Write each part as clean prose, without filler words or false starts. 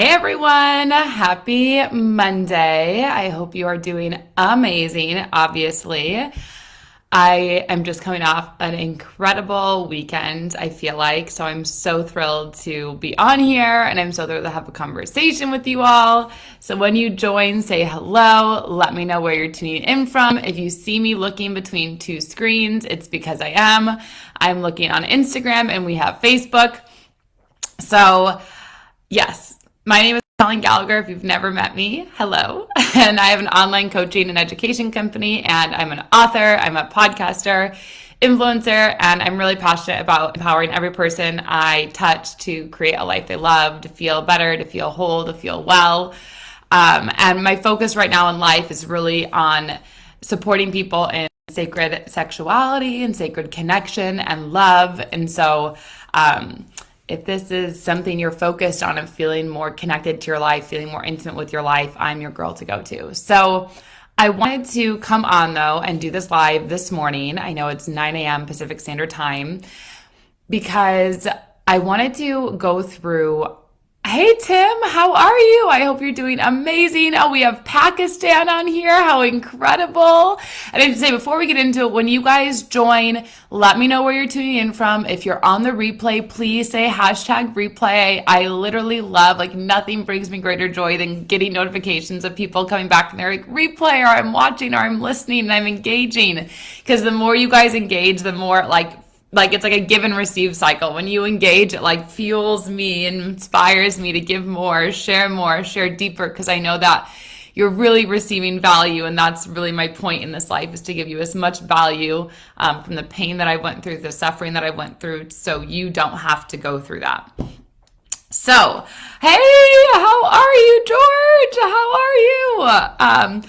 Hey everyone, happy Monday. I hope you are doing amazing. Obviously, I am just coming off an incredible weekend, I feel like. So I'm so thrilled to be on here and I'm so thrilled to have a conversation with you all. So when you join, say hello. Let me know where you're tuning in from. If you see me looking between two screens, it's because I am. I'm looking on Instagram and we have Facebook. So, yes, my name is Colleen Gallagher. If you've never met me, hello. And I have an online coaching and education company, and I'm an author, I'm a podcaster, influencer, and I'm really passionate about empowering every person I touch to create a life they love, to feel better, to feel whole, to feel well. And my focus right now in life is really on supporting people in sacred sexuality and sacred connection and love. And so, if this is something you're focused on of feeling more connected to your life, feeling more intimate with your life, I'm your girl to go to. So I wanted to come on though and do this live this morning. I know it's 9 a.m. Pacific Standard Time because I wanted to go through. Hey Tim, how are you? I hope you're doing amazing. Oh, we have Pakistan on here. How incredible. And I have to say, before we get into it, when you guys join, let me know where you're tuning in from. If you're on the replay, please say hashtag replay. I literally love, like nothing brings me greater joy than getting notifications of people coming back and they're like, replay, or I'm watching, or I'm listening, and I'm engaging. Because the more you guys engage, the more like it's like a give and receive cycle. When you engage, it like fuels me and inspires me to give more, share deeper, because I know that you're really receiving value, and that's really my point in this life, is to give you as much value from the pain that I went through, the suffering that I went through, so you don't have to go through that. So, hey, how are you, George? How are you?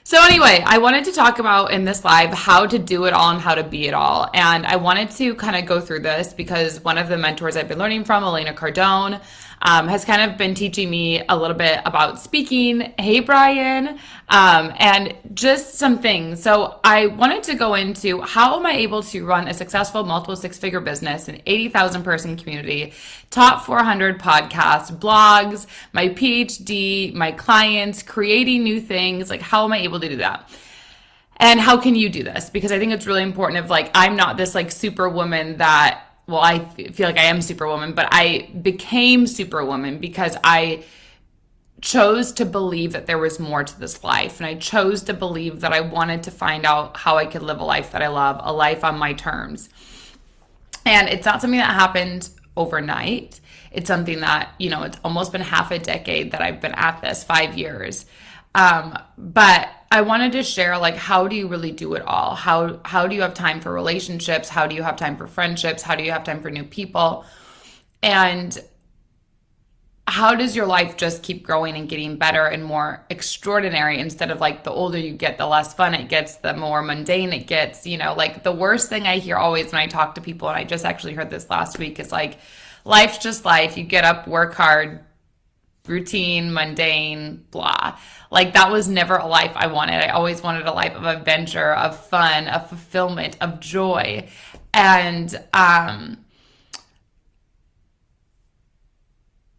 So anyway, I wanted to talk about in this live how to do it all and how to be it all. And I wanted to kind of go through this because one of the mentors I've been learning from, Elena Cardone, has kind of been teaching me a little bit about speaking. Hey, Brian, and just some things. So I wanted to go into how am I able to run a successful multiple six-figure business, an 80,000 person community, top 400 podcasts, blogs, my PhD, my clients, creating new things. Like, how am I able to do that? And how can you do this? Because I think it's really important of like, I'm not this like superwoman that, well, I feel like I am superwoman, but I became superwoman because I chose to believe that there was more to this life. And I chose to believe that I wanted to find out how I could live a life that I love, a life on my terms. And it's not something that happened overnight. It's something that, you know, it's almost been half a decade that I've been at this, 5 years. But I wanted to share, like, how do you really do it all? How do you have time for relationships? How do you have time for friendships? How do you have time for new people? And how does your life just keep growing and getting better and more extraordinary instead of like the older you get, the less fun it gets, the more mundane it gets, you know, like the worst thing I hear always when I talk to people, and I just actually heard this last week, is like, life's just life. You get up, work hard, routine, mundane, blah. Like that was never a life I wanted. I always wanted a life of adventure, of fun, of fulfillment, of joy. And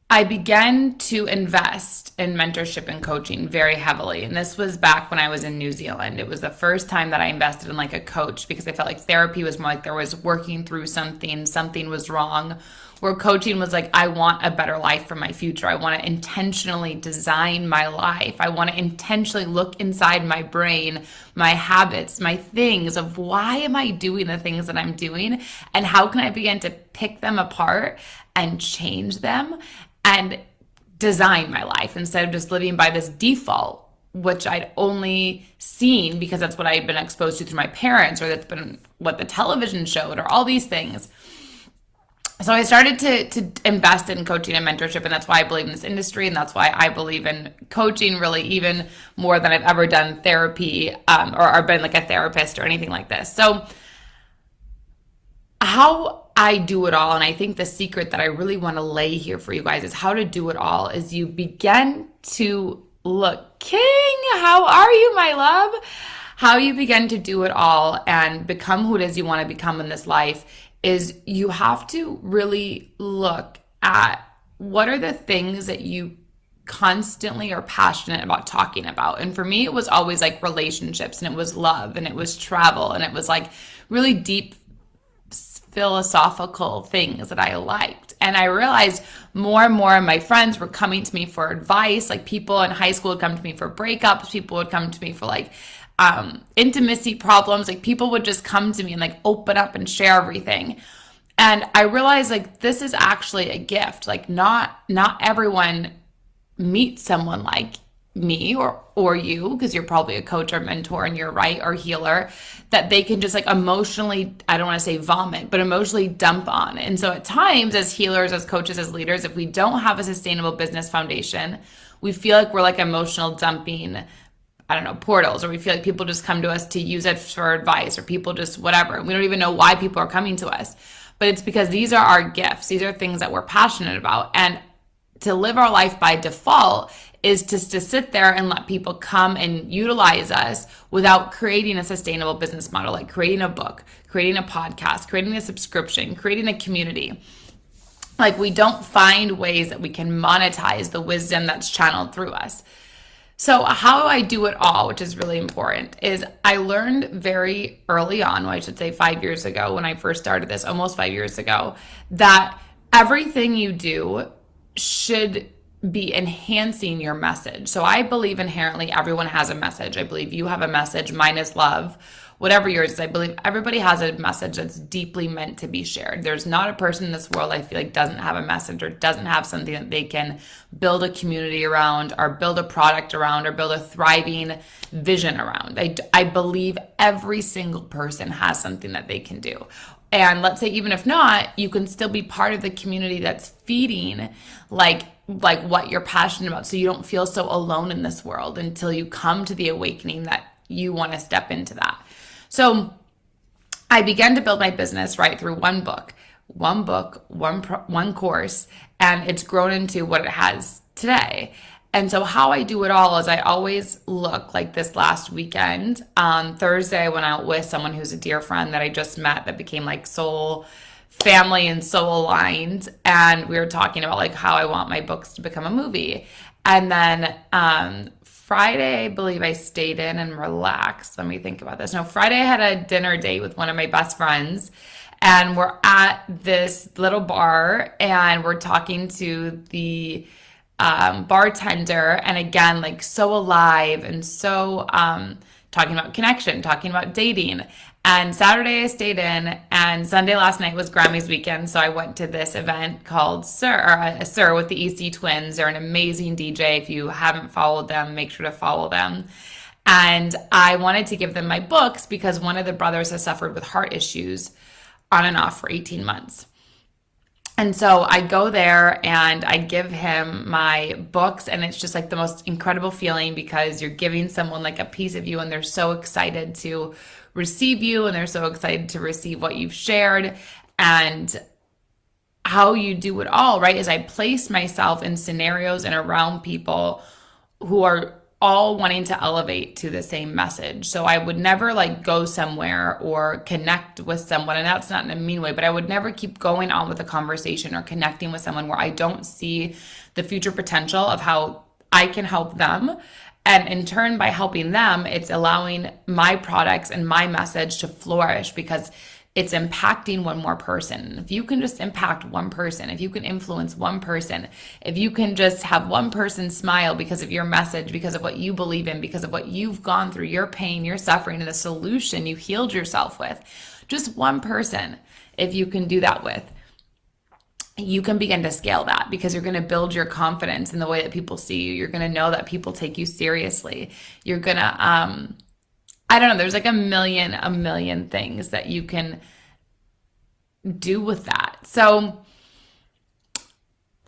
I began to invest in mentorship and coaching very heavily. And this was back when I was in New Zealand. It was the first time that I invested in like a coach because I felt like therapy was more like there was working through something was wrong. Where coaching was like, I want a better life for my future. I want to intentionally design my life. I want to intentionally look inside my brain, my habits, my things of why am I doing the things that I'm doing, and how can I begin to pick them apart and change them and design my life instead of just living by this default, which I'd only seen because that's what I had been exposed to through my parents, or that's been what the television showed, or all these things. So I started to invest in coaching and mentorship, and that's why I believe in this industry, and that's why I believe in coaching really even more than I've ever done therapy or been like a therapist or anything like this. So how I do it all, and I think the secret that I really want to lay here for you guys is how to do it all, is you begin to look, King, how are you, my love? How you begin to do it all and become who it is you want to become in this life is you have to really look at what are the things that you constantly are passionate about talking about. And for me, it was always like relationships, and it was love, and it was travel, and it was like really deep philosophical things that I liked. And I realized more and more of my friends were coming to me for advice. Like people in high school would come to me for breakups. People would come to me for like intimacy problems. Like people would just come to me and like open up and share everything. And I realized like this is actually a gift. Like not everyone meets someone like me or you, because you're probably a coach or mentor and you're right, or healer, that they can just like emotionally, I don't want to say vomit, but emotionally dump on. And so at times as healers, as coaches, as leaders, if we don't have a sustainable business foundation, we feel like we're like emotional dumping, I don't know, portals, or we feel like people just come to us to use it for advice, or people just whatever. We don't even know why people are coming to us, but it's because these are our gifts. These are things that we're passionate about. And to live our life by default is just to sit there and let people come and utilize us without creating a sustainable business model, like creating a book, creating a podcast, creating a subscription, creating a community. Like we don't find ways that we can monetize the wisdom that's channeled through us. So how I do it all, which is really important, is I learned very early on, well, I should say 5 years ago when I first started this, almost 5 years ago, that everything you do should be enhancing your message. So I believe inherently everyone has a message. I believe you have a message. Mine is love. Whatever yours is, I believe everybody has a message that's deeply meant to be shared. There's not a person in this world I feel like doesn't have a message or doesn't have something that they can build a community around, or build a product around, or build a thriving vision around. I believe every single person has something that they can do. And let's say even if not, you can still be part of the community that's feeding like what you're passionate about, so you don't feel so alone in this world until you come to the awakening that you want to step into that. So I began to build my business right through one book, one course, and it's grown into what it has today. And so how I do it all is I always look like this last weekend. On Thursday, I went out with someone who's a dear friend that I just met that became like soul family and soul aligned. And we were talking about like how I want my books to become a movie. And then Friday, I believe I stayed in and relaxed. Let me think about this. No, Friday I had a dinner date with one of my best friends. And we're at this little bar and we're talking to the bartender, and again, like so alive and so talking about connection, talking about dating. And Saturday I stayed in, and Sunday last night was Grammys weekend, so I went to this event called Sir with the EC Twins. They're an amazing DJ. If you haven't followed them, make sure to follow them. And I wanted to give them my books because one of the brothers has suffered with heart issues on and off for 18 months. And so I go there and I give him my books, and it's just like the most incredible feeling because you're giving someone like a piece of you, and they're so excited to receive you, and they're so excited to receive what you've shared. And how you do it all, right, is I place myself in scenarios and around people who are all wanting to elevate to the same message. So I would never like go somewhere or connect with someone, and that's not in a mean way, but I would never keep going on with a conversation or connecting with someone where I don't see the future potential of how I can help them. And in turn, by helping them, it's allowing my products and my message to flourish because it's impacting one more person. If you can just impact one person, if you can influence one person, if you can just have one person smile because of your message, because of what you believe in, because of what you've gone through, your pain, your suffering, and the solution you healed yourself with, just one person, if you can do that with, you can begin to scale that because you're going to build your confidence in the way that people see you. You're going to know that people take you seriously. You're going to, I don't know, there's like a million things that you can do with that. So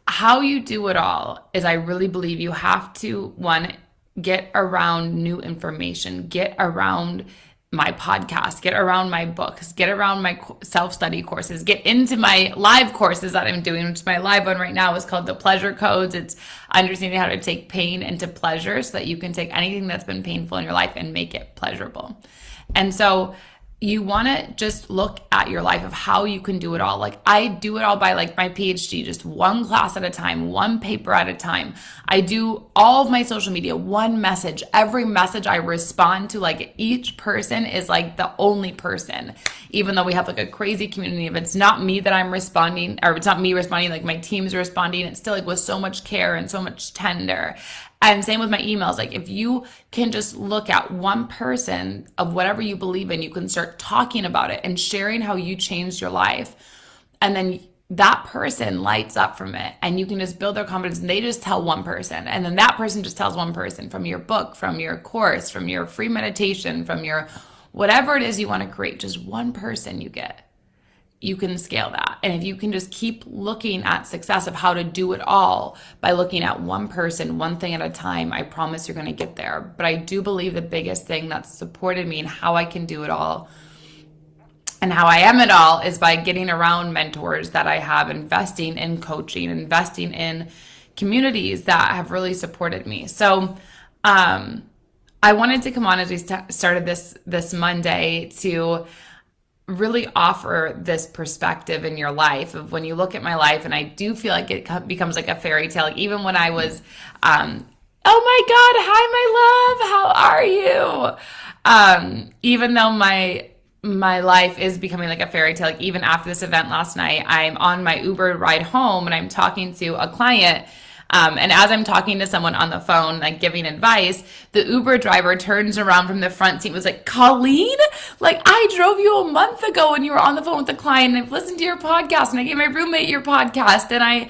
how you do it all is I really believe you have to, one, get around new information, get around my podcast, get around my books, get around my self-study courses, get into my live courses that I'm doing, which my live one right now is called The Pleasure Codes. It's understanding how to take pain into pleasure so that you can take anything that's been painful in your life and make it pleasurable. And so you want to just look at your life of how you can do it all. Like I do it all by like my PhD, just one class at a time, one paper at a time. I do all of my social media, one message. Every message I respond to, like each person is like the only person. Even though we have like a crazy community, if it's not me that I'm responding, or it's not me responding, like my team's responding, it's still like with so much care and so much tender. And same with my emails. Like if you can just look at one person of whatever you believe in, you can start talking about it and sharing how you changed your life. And then that person lights up from it and you can just build their confidence, and they just tell one person. And then that person just tells one person from your book, from your course, from your free meditation, from your whatever it is you want to create, just one person you get. You can scale that. And if you can just keep looking at success of how to do it all by looking at one person, one thing at a time, I promise you're going to get there. But I do believe the biggest thing that's supported me in how I can do it all and how I am it all is by getting around mentors that I have, investing in coaching, investing in communities that have really supported me. So I wanted to come on as we started this Monday to really offer this perspective in your life of when you look at my life, and I do feel like it becomes like a fairy tale. Like even when I was, oh my God, hi, my love, how are you? Even though my life is becoming like a fairy tale, like even after this event last night, I'm on my Uber ride home and I'm talking to a client. And as I'm talking to someone on the phone, like giving advice, the Uber driver turns around from the front seat and was like, Colleen, like I drove you a month ago when you were on the phone with the client, and I've listened to your podcast, and I gave my roommate your podcast, and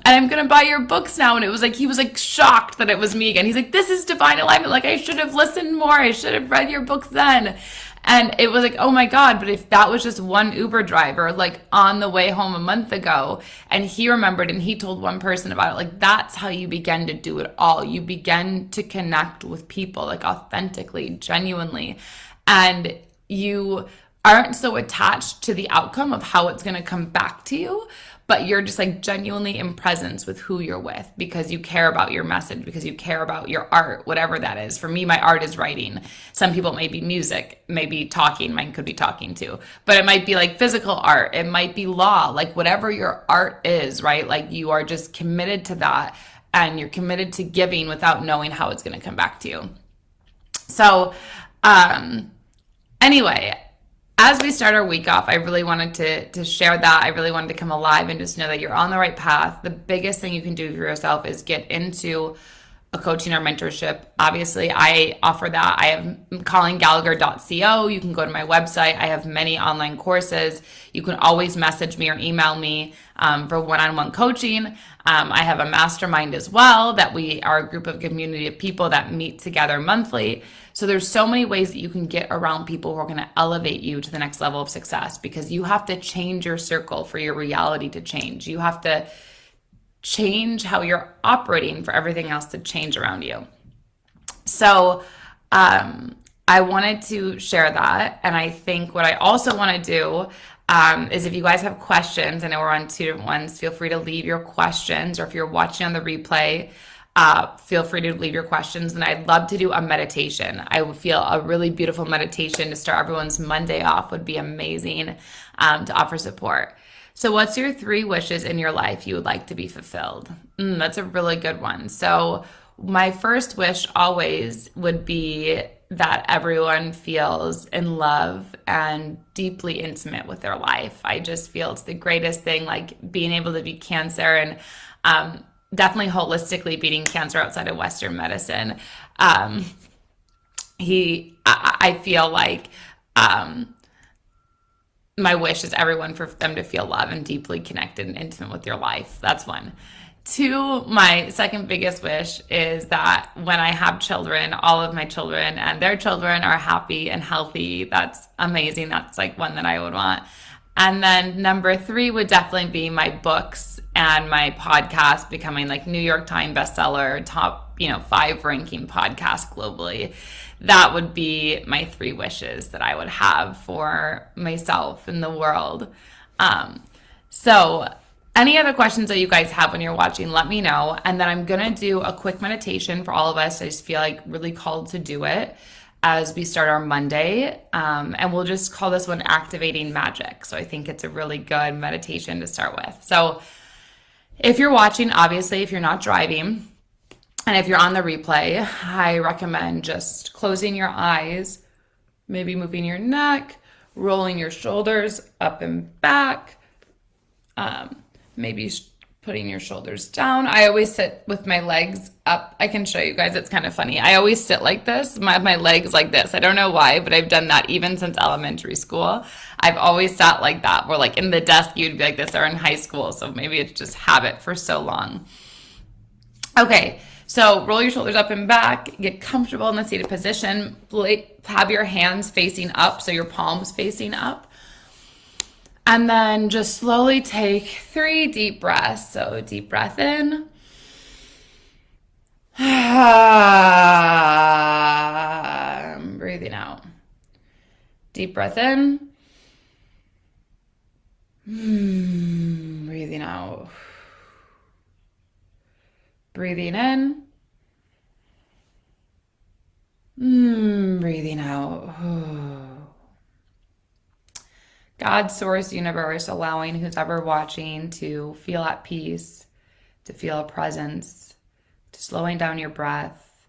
I'm going to buy your books now. And it was like, he was like shocked that it was me again. He's like, this is divine alignment. Like I should have listened more. I should have read your books then. And it was like, oh my God, but if that was just one Uber driver, like on the way home a month ago, and he remembered and he told one person about it, like that's how you begin to do it all. You begin to connect with people like authentically, genuinely, and you aren't so attached to the outcome of how it's going to come back to you, but you're just like genuinely in presence with who you're with because you care about your message, because you care about your art, whatever that is. For me, my art is writing. Some people may be music, maybe talking, mine could be talking too, but it might be like physical art. It might be law, like whatever your art is, right? Like you are just committed to that, and you're committed to giving without knowing how it's going to come back to you. So, anyway, as we start our week off, I really wanted to share that. I really wanted to come alive and just know that you're on the right path. The biggest thing you can do for yourself is get into a coaching or mentorship. Obviously, I offer that. I have ColleenGallagher.co. You can go to my website. I have many online courses. You can always message me or email me for one-on-one coaching. I have a mastermind as well that we are a group of community of people that meet together monthly. So there's so many ways that you can get around people who are going to elevate you to the next level of success, because you have to change your circle for your reality to change. You have to change how you're operating for everything else to change around you. So I wanted to share that. And I think what I also want to do is if you guys have questions, I know we're on 2 different ones, feel free to leave your questions, or if you're watching on the replay, feel free to leave your questions. And I'd love to do a meditation. I would feel a really beautiful meditation to start everyone's Monday off would be amazing to offer support. So what's your 3 wishes in your life you would like to be fulfilled? That's a really good one. So my first wish always would be that everyone feels in love and deeply intimate with their life. I just feel it's the greatest thing, like being able to beat cancer, and definitely holistically beating cancer outside of Western medicine. I feel like my wish is everyone, for them to feel love and deeply connected and intimate with your life. That's one. 2, my second biggest wish is that when I have children, all of my children and their children are happy and healthy. That's amazing. That's like one that I would want. And then number 3 would definitely be my books and my podcast becoming like New York Times bestseller, top 5 ranking podcast globally. That would be my 3 wishes that I would have for myself in the world. So any other questions that you guys have when you're watching, let me know. And then I'm going to do a quick meditation for all of us. I just feel like really called to do it. as we start our Monday. And we'll just call this one Activating Magic. So I think it's a really good meditation to start with. So if you're watching, obviously, if you're not driving, and if you're on the replay, I recommend just closing your eyes, maybe moving your neck, rolling your shoulders up and back, maybe putting your shoulders down. I always sit with my legs up. I can show you guys. It's kind of funny. I always sit like this, my legs like this. I don't know why, but I've done that even since elementary school. I've always sat like that, where like in the desk, you'd be like this, or in high school. So maybe it's just habit for so long. Okay, so roll your shoulders up and back. Get comfortable in the seated position. Have your hands facing up, so your palms facing up. And then just slowly take 3 deep breaths. So deep breath in. Breathing out. Deep breath in. Breathing out. Breathing in. Breathing out. God, source, universe, allowing who's ever watching to feel at peace, to feel a presence, to slowing down your breath,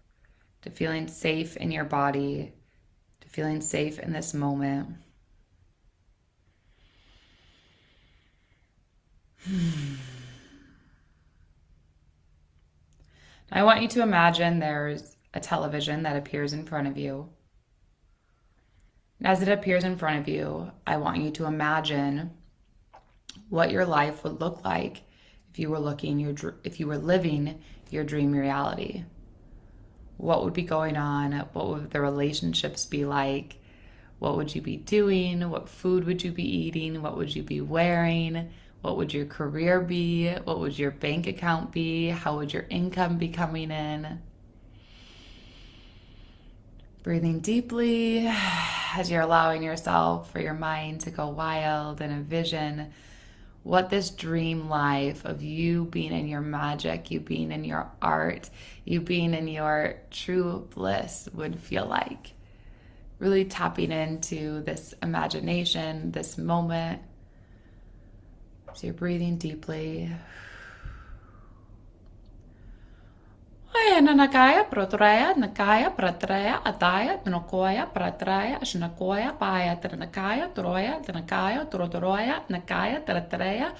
to feeling safe in your body, to feeling safe in this moment. I want you to imagine there's a television that appears in front of you. As it appears in front of you, I want you to imagine what your life would look like if you were living your dream reality. What would be going on? What would the relationships be like? What would you be doing? What food would you be eating? What would you be wearing? What would your career be? What would your bank account be? How would your income be coming in? Breathing deeply as you're allowing yourself or your mind to go wild and envision what this dream life of you being in your magic, you being in your art, you being in your true bliss would feel like. Really tapping into this imagination, this moment. So you're breathing deeply. Nakaya, protraya, nakaya, pratraya, ataya, tnokoya, pratraya, shnakoya, paya, tranakaya, troya, tranakaya, trotoroya, nakaya, tratraya.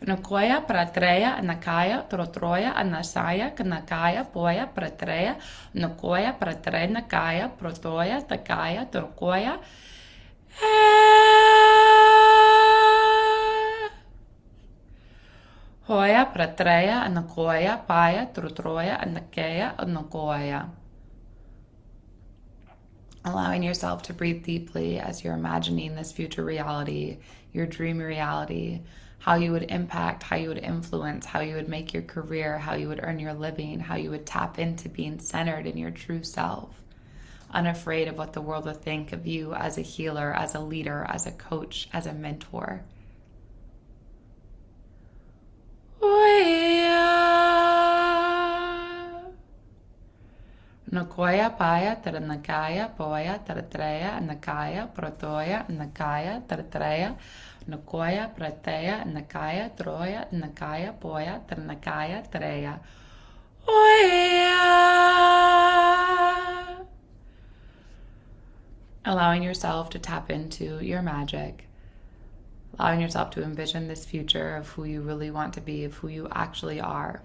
Nakoya, pratraya, nakaya, trotroya, anasaya, kanakaya, poya, pratraya, nakoya, pratraya, nakaya, protoya, takaya, trokoya. Hoya, pratraya, anakoya, paya, trotroya, anakaya, anakoya. Allowing yourself to breathe deeply as you're imagining this future reality, your dream reality, how you would impact, how you would influence, how you would make your career, how you would earn your living, how you would tap into being centered in your true self, unafraid of what the world would think of you as a healer, as a leader, as a coach, as a mentor. Nakoya paya taranakaya poya taratreya nakaya protoya nakaya taratreya nakoya prateya nakaya troya nakaya poya taranakaya treya. Allowing yourself to tap into your magic. Allowing yourself to envision this future of who you really want to be, of who you actually are.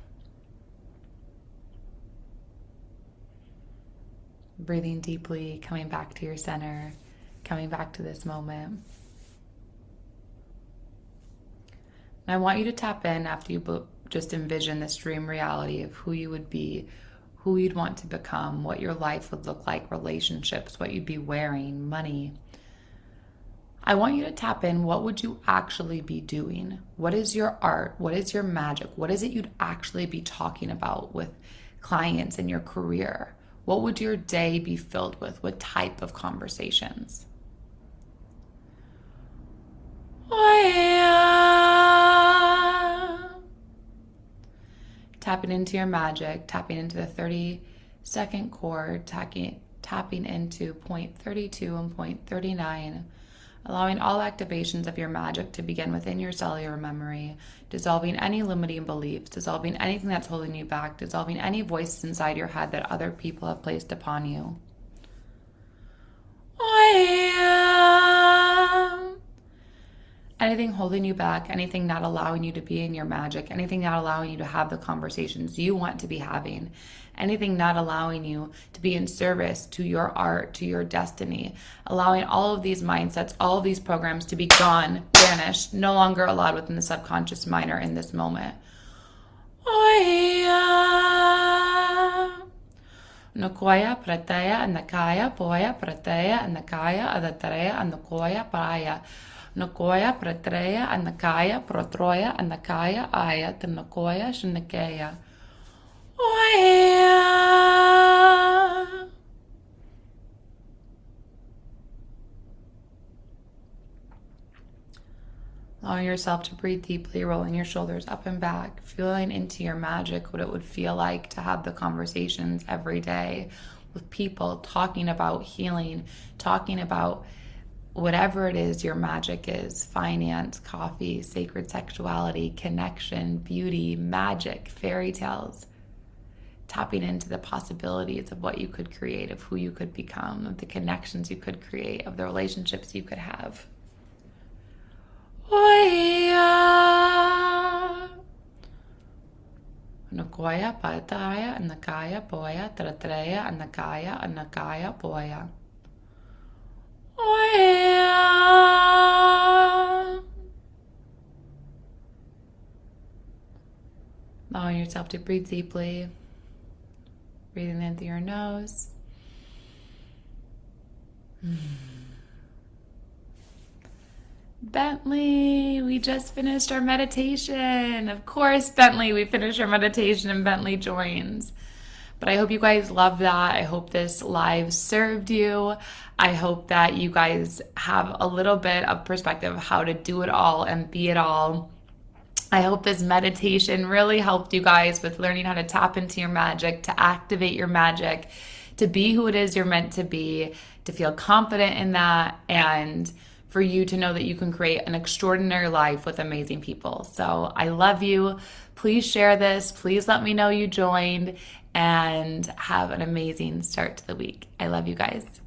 Breathing deeply, coming back to your center, coming back to this moment. And I want you to tap in after you just envision this dream reality of who you would be, who you'd want to become, what your life would look like, relationships, what you'd be wearing, money. I want you to tap in, what would you actually be doing? What is your art? What is your magic? What is it you'd actually be talking about with clients in your career? What would your day be filled with? What type of conversations? tapping into your magic, tapping into the 30-second chord, tapping into point 32 and point 39, allowing all activations of your magic to begin within your cellular memory, dissolving any limiting beliefs, dissolving anything that's holding you back, dissolving any voices inside your head that other people have placed upon you. Anything holding you back, anything not allowing you to be in your magic, anything not allowing you to have the conversations you want to be having, anything not allowing you to be in service to your art, to your destiny, allowing all of these mindsets, all of these programs to be gone, vanished, no longer allowed within the subconscious mind or in this moment. Nakoya prateya and Nakaya poya prateya and Nakaya adatarea and Nakoya paraya. Nakoya pratreya and Nakaya protroya and Nakaya aya to Nakoya shinikeya. Allowing yourself to breathe deeply, rolling your shoulders up and back, feeling into your magic, what it would feel like to have the conversations every day with people, talking about healing, talking about whatever it is your magic is, finance, coffee, sacred sexuality, connection, beauty, magic, fairy tales, tapping into the possibilities of what you could create, of who you could become, of the connections you could create, of the relationships you could have. Nakoya pataya, Nakaya poya, Tratreya, Nakaya poya. Allowing yourself to breathe deeply, breathing in through your nose. Bentley, we just finished our meditation. Of course, Bentley, we finished our meditation and Bentley joins. But I hope you guys love that. I hope this live served you. I hope that you guys have a little bit of perspective of how to do it all and be it all. I hope this meditation really helped you guys with learning how to tap into your magic, to activate your magic, to be who it is you're meant to be, to feel confident in that, and for you to know that you can create an extraordinary life with amazing people. So I love you. Please share this. Please let me know you joined, and have an amazing start to the week. I love you guys.